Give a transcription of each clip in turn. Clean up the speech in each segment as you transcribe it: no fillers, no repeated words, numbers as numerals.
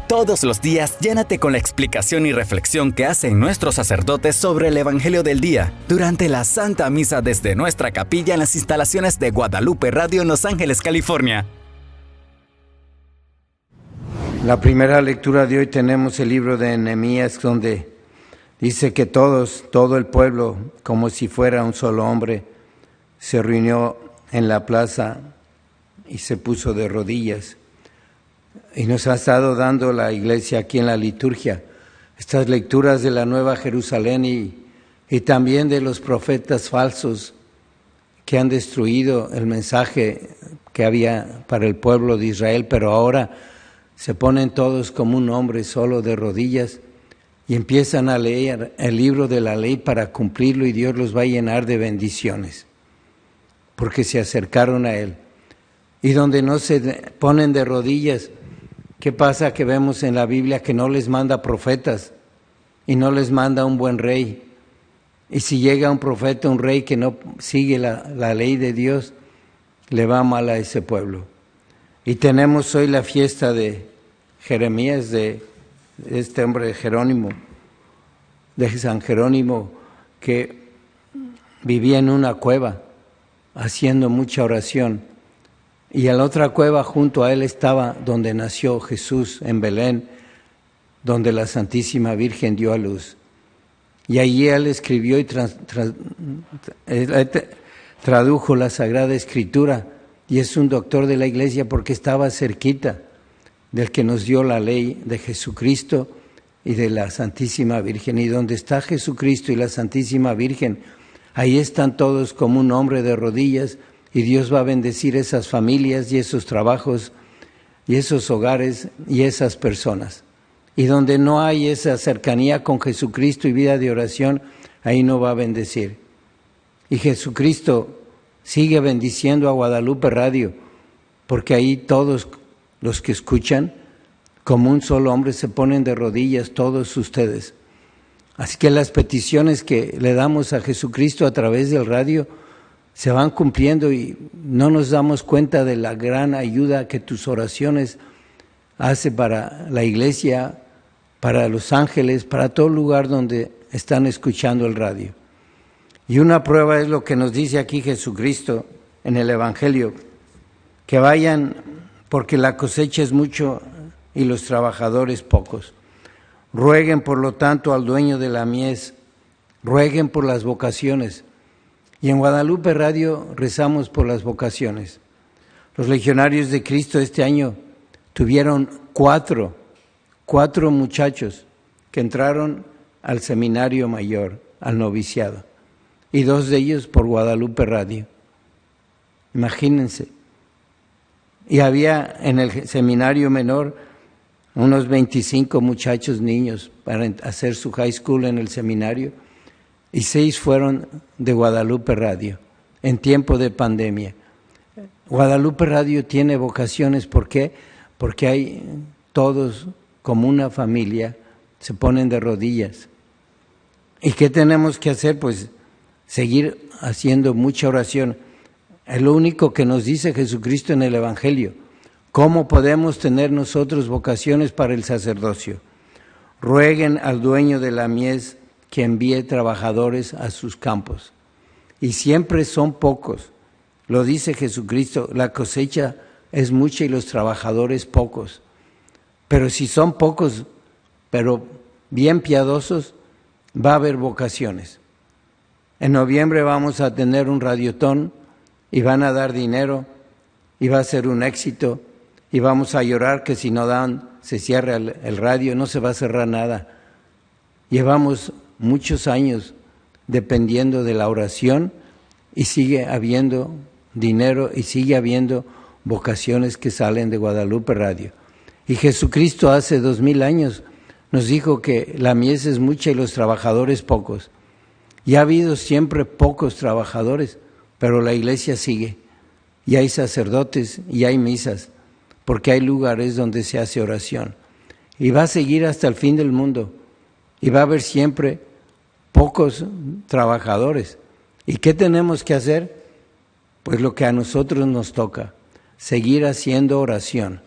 Todos los días, llénate con la explicación y reflexión que hacen nuestros sacerdotes sobre el Evangelio del día, durante la Santa Misa desde nuestra capilla en las instalaciones de Guadalupe Radio en Los Ángeles, California. La primera lectura de hoy tenemos el libro de Nehemías, donde dice que todo el pueblo, como si fuera un solo hombre, se reunió en la plaza y se puso de rodillas. Y nos ha estado dando la Iglesia aquí en la liturgia estas lecturas de la Nueva Jerusalén y también de los profetas falsos que han destruido el mensaje que había para el pueblo de Israel, pero ahora se ponen todos como un hombre solo de rodillas y empiezan a leer el libro de la ley para cumplirlo, y Dios los va a llenar de bendiciones porque se acercaron a Él. Y donde no se ponen de rodillas, ¿qué pasa? Que vemos en la Biblia que no les manda profetas y no les manda un buen rey. Y si llega un profeta, un rey que no sigue la ley de Dios, le va mal a ese pueblo. Y tenemos hoy la fiesta de Jeremías, de este hombre Jerónimo, de San Jerónimo, que vivía en una cueva haciendo mucha oración. Y en la otra cueva junto a él estaba donde nació Jesús, en Belén, donde la Santísima Virgen dio a luz. Y allí él escribió y tradujo la Sagrada Escritura, y es un doctor de la Iglesia porque estaba cerquita del que nos dio la ley, de Jesucristo y de la Santísima Virgen. Y donde está Jesucristo y la Santísima Virgen, ahí están todos como un hombre de rodillas, y Dios va a bendecir esas familias y esos trabajos y esos hogares y esas personas. Y donde no hay esa cercanía con Jesucristo y vida de oración, ahí no va a bendecir. Y Jesucristo sigue bendiciendo a Guadalupe Radio, porque ahí todos los que escuchan, como un solo hombre, se ponen de rodillas, todos ustedes. Así que las peticiones que le damos a Jesucristo a través del radio se van cumpliendo, y no nos damos cuenta de la gran ayuda que tus oraciones hace para la Iglesia, para los ángeles, para todo lugar donde están escuchando el radio. Y una prueba es lo que nos dice aquí Jesucristo en el Evangelio, que vayan porque la cosecha es mucho y los trabajadores pocos. Rueguen por lo tanto al dueño de la mies, rueguen por las vocaciones. Y en Guadalupe Radio rezamos por las vocaciones. Los legionarios de Cristo este año tuvieron cuatro muchachos que entraron al seminario mayor, al noviciado, y 2 de ellos por Guadalupe Radio. Imagínense. Y había en el seminario menor unos 25 muchachos niños para hacer su high school en el seminario, y 6 fueron de Guadalupe Radio en tiempo de pandemia. Guadalupe Radio tiene vocaciones, ¿por qué? Porque hay todos como una familia, se ponen de rodillas. ¿Y qué tenemos que hacer? Pues seguir haciendo mucha oración. Es lo único que nos dice Jesucristo en el Evangelio. ¿Cómo podemos tener nosotros vocaciones para el sacerdocio? Rueguen al dueño de la mies que envíe trabajadores a sus campos. Y siempre son pocos. Lo dice Jesucristo, la cosecha es mucha y los trabajadores pocos. Pero si son pocos, pero bien piadosos, va a haber vocaciones. En noviembre vamos a tener un radiotón y van a dar dinero y va a ser un éxito, y vamos a llorar que si no dan, se cierra el radio. No se va a cerrar nada. Llevamos muchos años dependiendo de la oración y sigue habiendo dinero y sigue habiendo vocaciones que salen de Guadalupe Radio. Y Jesucristo hace 2000 años nos dijo que la mies es mucha y los trabajadores pocos. Y ha habido siempre pocos trabajadores, pero la Iglesia sigue. Y hay sacerdotes y hay misas, porque hay lugares donde se hace oración. Y va a seguir hasta el fin del mundo. Y va a haber siempre pocos trabajadores. ¿Y qué tenemos que hacer? Pues lo que a nosotros nos toca, seguir haciendo oración.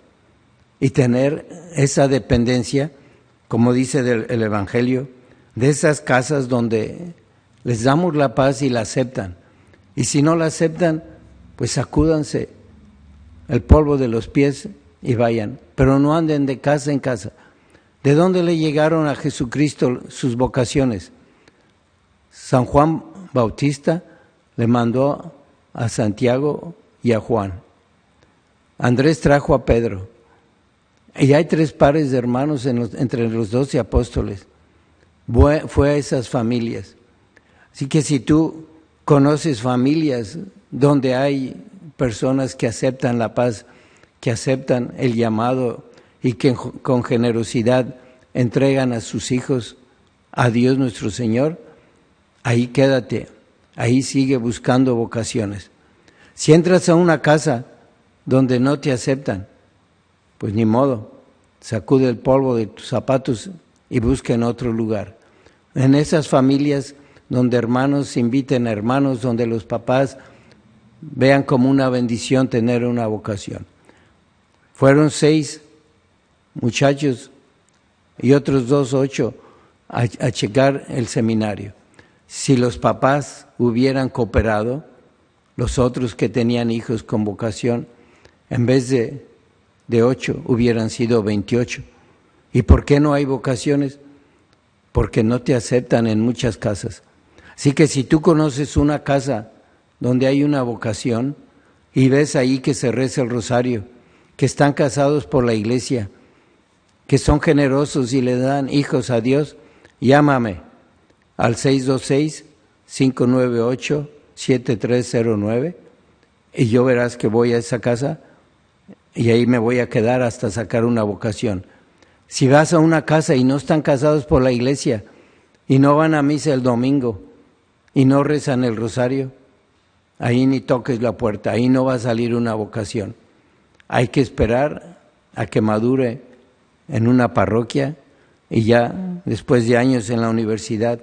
y tener esa dependencia, como dice el Evangelio, de esas casas donde les damos la paz y la aceptan. Y si no la aceptan, pues sacúdanse el polvo de los pies y vayan, pero no anden de casa en casa. ¿De dónde le llegaron a Jesucristo sus vocaciones? San Juan Bautista le mandó a Santiago y a Juan. Andrés trajo a Pedro. Y hay 3 pares de hermanos entre los 12 apóstoles. Fue a esas familias. Así que si tú conoces familias donde hay personas que aceptan la paz, que aceptan el llamado y que con generosidad entregan a sus hijos a Dios nuestro Señor, ahí quédate, ahí sigue buscando vocaciones. Si entras a una casa donde no te aceptan, pues ni modo, sacude el polvo de tus zapatos y busca en otro lugar. En esas familias donde hermanos inviten a hermanos, donde los papás vean como una bendición tener una vocación. Fueron 6 muchachos y otros 2, 8 a checar el seminario. Si los papás hubieran cooperado, los otros que tenían hijos con vocación, en vez de 8 hubieran sido 28. ¿Y por qué no hay vocaciones? Porque no te aceptan en muchas casas. Así que si tú conoces una casa donde hay una vocación y ves ahí que se reza el rosario, que están casados por la iglesia, que son generosos y le dan hijos a Dios, llámame al 626-598-7309 y yo verás que voy a esa casa y ahí me voy a quedar hasta sacar una vocación. Si vas a una casa y no están casados por la iglesia y no van a misa el domingo y no rezan el rosario, ahí ni toques la puerta, ahí no va a salir una vocación. Hay que esperar a que madure en una parroquia y ya después de años en la universidad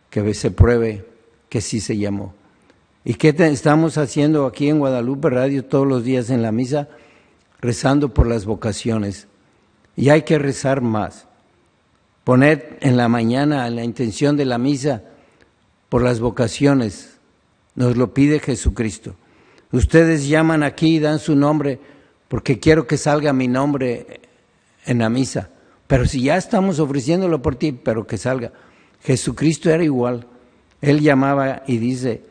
que se pruebe que sí se llamó. ¿Y qué estamos haciendo aquí en Guadalupe Radio todos los días en la misa? Rezando por las vocaciones. Y hay que rezar más. Poner en la mañana la intención de la misa por las vocaciones. Nos lo pide Jesucristo. Ustedes llaman aquí y dan su nombre porque quiero que salga mi nombre en la misa. Pero si ya estamos ofreciéndolo por ti, pero que salga. Jesucristo era igual. Él llamaba y dice,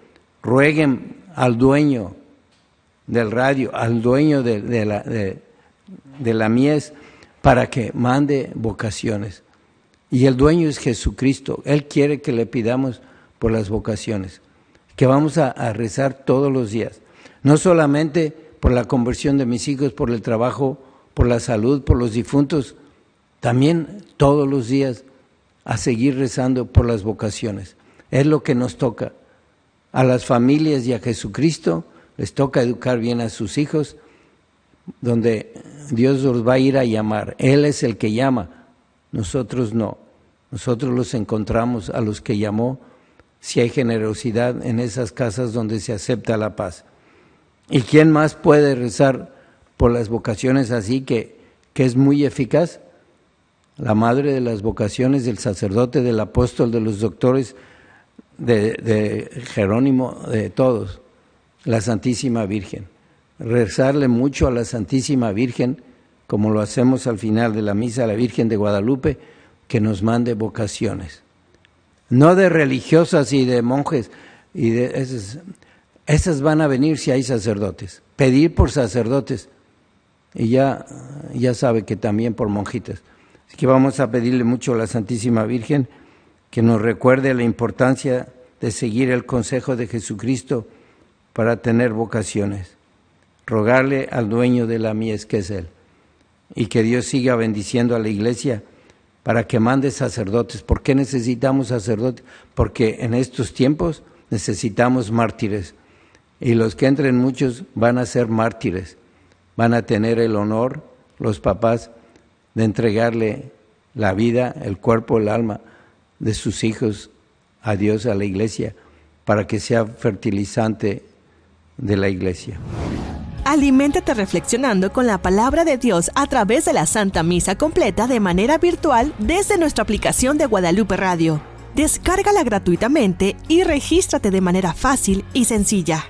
rueguen al dueño del radio, al dueño de la mies, para que mande vocaciones. Y el dueño es Jesucristo. Él quiere que le pidamos por las vocaciones, que vamos a rezar todos los días. No solamente por la conversión de mis hijos, por el trabajo, por la salud, por los difuntos, también todos los días a seguir rezando por las vocaciones. Es lo que nos toca. A las familias y a Jesucristo les toca educar bien a sus hijos, donde Dios los va a ir a llamar. Él es el que llama, nosotros no. Nosotros los encontramos a los que llamó, si hay generosidad en esas casas donde se acepta la paz. ¿Y quién más puede rezar por las vocaciones así que es muy eficaz? La madre de las vocaciones, del sacerdote, del apóstol, de los doctores, de Jerónimo, de todos, la Santísima Virgen. Rezarle mucho a la Santísima Virgen, como lo hacemos al final de la misa, a la Virgen de Guadalupe, que nos mande vocaciones. No de religiosas y de monjes, y de esas van a venir si hay sacerdotes. Pedir por sacerdotes, y ya sabe que también por monjitas. Así que vamos a pedirle mucho a la Santísima Virgen que nos recuerde la importancia de seguir el consejo de Jesucristo para tener vocaciones. Rogarle al dueño de la mies, que es Él, y que Dios siga bendiciendo a la Iglesia para que mande sacerdotes. ¿Por qué necesitamos sacerdotes? Porque en estos tiempos necesitamos mártires, y los que entren muchos van a ser mártires, van a tener el honor, los papás, de entregarle la vida, el cuerpo, el alma de sus hijos a Dios, a la Iglesia, para que sea fertilizante de la Iglesia. Aliméntate reflexionando con la palabra de Dios a través de la Santa Misa completa de manera virtual desde nuestra aplicación de Guadalupe Radio. Descárgala gratuitamente y regístrate de manera fácil y sencilla.